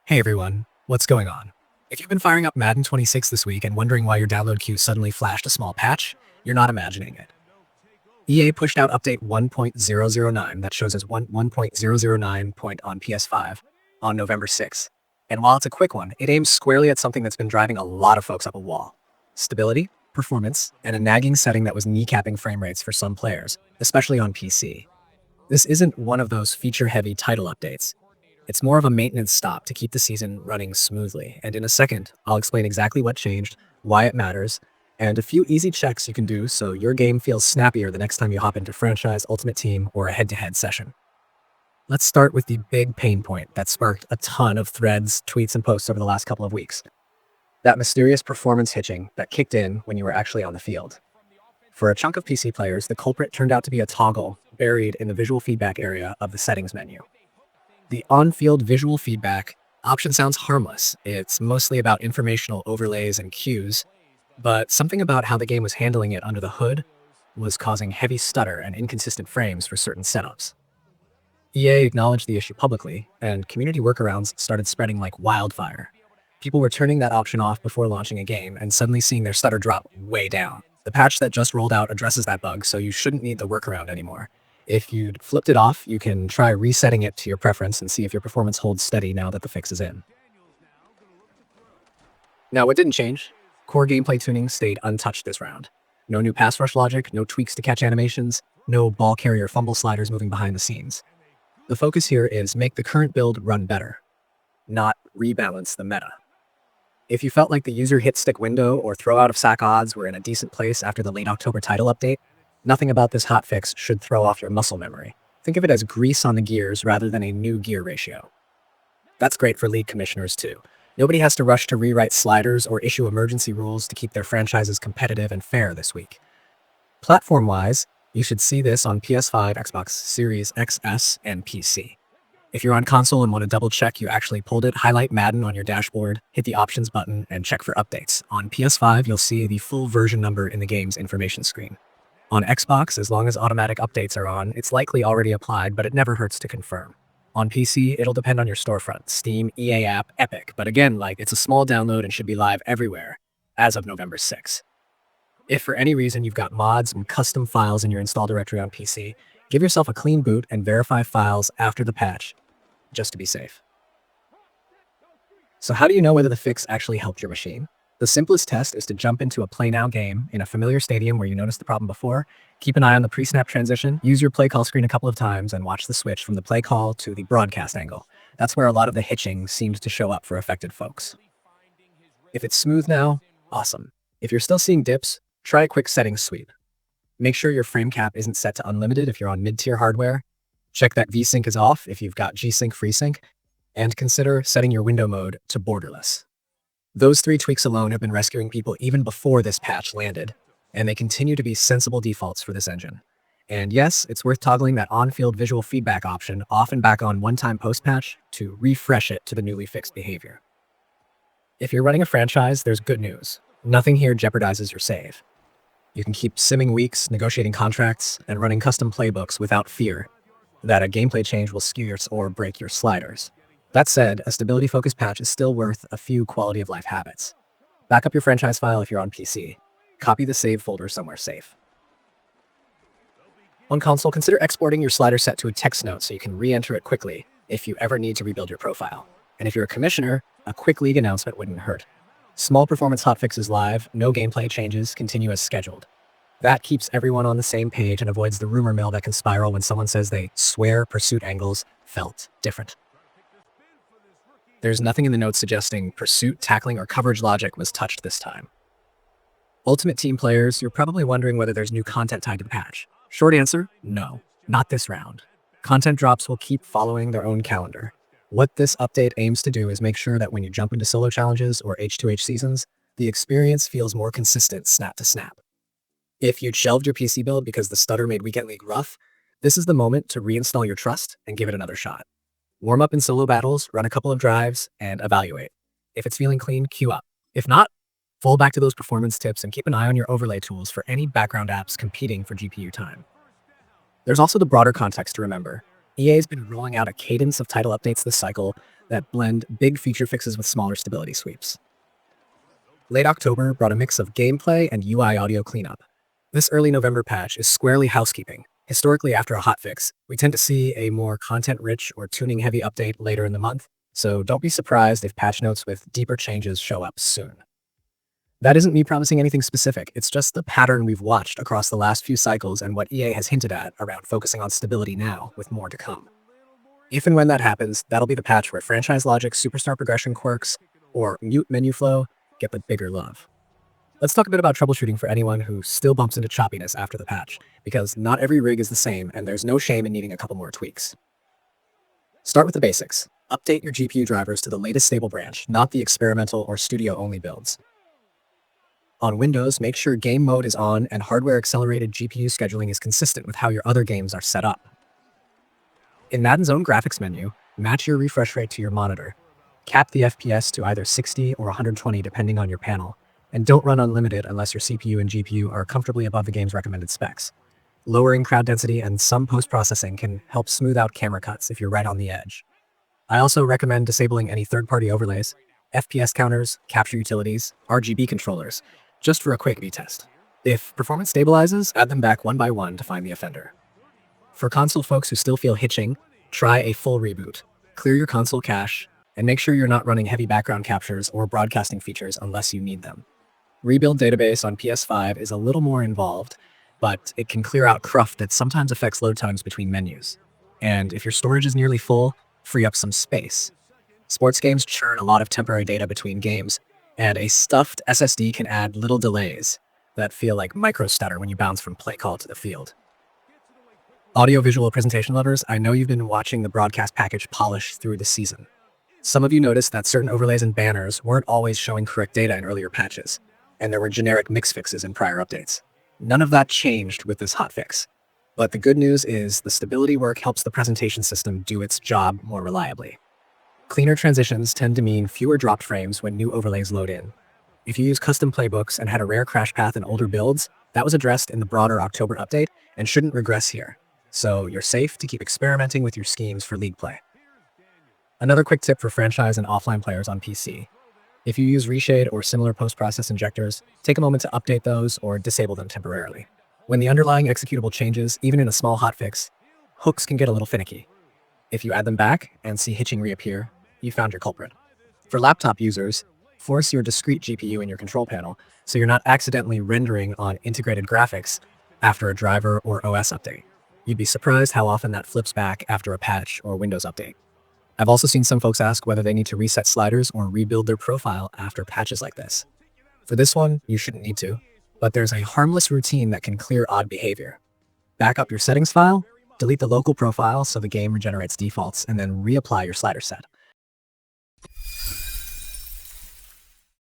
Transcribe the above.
Hey everyone, what's going on? If you've been firing up Madden 26 this week and wondering why your download queue suddenly flashed a small patch, you're not imagining it. EA pushed out update 1.009 that shows as 1.009 point on PS5 on November 6th. And while it's a quick one, it aims squarely at something that's been driving a lot of folks up a wall. Stability, performance, and a nagging setting that was kneecapping frame rates for some players, especially on PC. This isn't one of those feature-heavy title updates. It's more of a maintenance stop to keep the season running smoothly, and in a second, I'll explain exactly what changed, why it matters, and a few easy checks you can do so your game feels snappier the next time you hop into Franchise, Ultimate Team, or a head-to-head session. Let's start with the big pain point that sparked a ton of threads, tweets, and posts over the last couple of weeks. That mysterious performance hitching that kicked in when you were actually on the field. For a chunk of PC players, the culprit turned out to be a toggle buried in the visual feedback area of the settings menu. The on-field visual feedback option sounds harmless. It's mostly about informational overlays and cues, but something about how the game was handling it under the hood was causing heavy stutter and inconsistent frames for certain setups. EA acknowledged the issue publicly, and community workarounds started spreading like wildfire. People were turning that option off before launching a game and suddenly seeing their stutter drop way down. The patch that just rolled out addresses that bug, so you shouldn't need the workaround anymore. If you'd flipped it off, you can try resetting it to your preference and see if your performance holds steady now that the fix is in. Now, what didn't change? Core gameplay tuning stayed untouched this round. No new pass rush logic, no tweaks to catch animations, no ball carrier fumble sliders moving behind the scenes. The focus here is make the current build run better, not rebalance the meta. If you felt like the user hit stick window or throw out of sack odds were in a decent place after the late October title update, nothing about this hotfix should throw off your muscle memory. Think of it as grease on the gears rather than a new gear ratio. That's great for league commissioners too. Nobody has to rush to rewrite sliders or issue emergency rules to keep their franchises competitive and fair this week. Platform-wise, you should see this on PS5, Xbox Series XS, and PC. If you're on console and want to double-check you actually pulled it, highlight Madden on your dashboard, hit the Options button, and check for updates. On PS5, you'll see the full version number in the game's information screen. On Xbox, as long as automatic updates are on, it's likely already applied, but it never hurts to confirm. On PC, it'll depend on your storefront, Steam, EA app, Epic, but again, it's a small download and should be live everywhere as of November 6th. If for any reason you've got mods and custom files in your install directory on PC, give yourself a clean boot and verify files after the patch, just to be safe. So how do you know whether the fix actually helped your machine? The simplest test is to jump into a play now game in a familiar stadium where you noticed the problem before, keep an eye on the pre-snap transition, use your play call screen a couple of times, and watch the switch from the play call to the broadcast angle. That's where a lot of the hitching seemed to show up for affected folks. If it's smooth now, awesome. If you're still seeing dips, try a quick settings sweep. Make sure your frame cap isn't set to unlimited if you're on mid-tier hardware. Check that VSync is off if you've got G-Sync FreeSync, and consider setting your window mode to borderless. Those 3 tweaks alone have been rescuing people even before this patch landed, and they continue to be sensible defaults for this engine. And yes, it's worth toggling that on-field visual feedback option off and back on one-time post-patch to refresh it to the newly fixed behavior. If you're running a franchise, there's good news. Nothing here jeopardizes your save. You can keep simming weeks, negotiating contracts, and running custom playbooks without fear that a gameplay change will skew or break your sliders. That said, a stability-focused patch is still worth a few quality-of-life habits. Back up your franchise file if you're on PC. Copy the save folder somewhere safe. On console, consider exporting your slider set to a text note so you can re-enter it quickly if you ever need to rebuild your profile. And if you're a commissioner, a quick league announcement wouldn't hurt. Small performance hotfixes live, no gameplay changes, continue as scheduled. That keeps everyone on the same page and avoids the rumor mill that can spiral when someone says they swear pursuit angles felt different. There's nothing in the notes suggesting pursuit, tackling, or coverage logic was touched this time. Ultimate Team players, you're probably wondering whether there's new content tied to the patch. Short answer, no, not this round. Content drops will keep following their own calendar. What this update aims to do is make sure that when you jump into solo challenges or H2H seasons, the experience feels more consistent snap to snap. If you'd shelved your PC build because the stutter made Weekend League rough, this is the moment to reinstall your trust and give it another shot. Warm up in solo battles, run a couple of drives, and evaluate. If it's feeling clean, queue up. If not, fall back to those performance tips and keep an eye on your overlay tools for any background apps competing for GPU time. There's also the broader context to remember. EA's been rolling out a cadence of title updates this cycle that blend big feature fixes with smaller stability sweeps. Late October brought a mix of gameplay and UI audio cleanup. This early November patch is squarely housekeeping. Historically, after a hotfix, we tend to see a more content-rich or tuning-heavy update later in the month, so don't be surprised if patch notes with deeper changes show up soon. That isn't me promising anything specific, it's just the pattern we've watched across the last few cycles and what EA has hinted at around focusing on stability now, with more to come. If and when that happens, that'll be the patch where franchise logic, superstar progression quirks, or mute menu flow get the bigger love. Let's talk a bit about troubleshooting for anyone who still bumps into choppiness after the patch, because not every rig is the same and there's no shame in needing a couple more tweaks. Start with the basics. Update your GPU drivers to the latest stable branch, not the experimental or studio-only builds. On Windows, make sure game mode is on and hardware-accelerated GPU scheduling is consistent with how your other games are set up. In Madden's own graphics menu, match your refresh rate to your monitor. Cap the FPS to either 60 or 120 depending on your panel, and don't run unlimited unless your CPU and GPU are comfortably above the game's recommended specs. Lowering crowd density and some post-processing can help smooth out camera cuts if you're right on the edge. I also recommend disabling any third-party overlays, FPS counters, capture utilities, RGB controllers, just for a quick V-test. If performance stabilizes, add them back one by one to find the offender. For console folks who still feel hitching, try a full reboot. Clear your console cache, and make sure you're not running heavy background captures or broadcasting features unless you need them. Rebuild database on PS5 is a little more involved, but it can clear out cruft that sometimes affects load times between menus. And if your storage is nearly full, free up some space. Sports games churn a lot of temporary data between games, and a stuffed SSD can add little delays that feel like micro stutter when you bounce from play call to the field. Audio-visual presentation lovers, I know you've been watching the broadcast package polish through the season. Some of you noticed that certain overlays and banners weren't always showing correct data in earlier patches, and there were generic mix fixes in prior updates. None of that changed with this hotfix. But the good news is the stability work helps the presentation system do its job more reliably. Cleaner transitions tend to mean fewer dropped frames when new overlays load in. If you use custom playbooks and had a rare crash path in older builds, that was addressed in the broader October update and shouldn't regress here. So you're safe to keep experimenting with your schemes for league play. Another quick tip for franchise and offline players on PC. If you use reshade or similar post-process injectors, take a moment to update those or disable them temporarily. When the underlying executable changes, even in a small hotfix, hooks can get a little finicky. If you add them back and see hitching reappear, you found your culprit. For laptop users, force your discrete GPU in your control panel so you're not accidentally rendering on integrated graphics after a driver or OS update. You'd be surprised how often that flips back after a patch or Windows update. I've also seen some folks ask whether they need to reset sliders or rebuild their profile after patches like this. For this one, you shouldn't need to, but there's a harmless routine that can clear odd behavior. Back up your settings file, delete the local profile so the game regenerates defaults, and then reapply your slider set.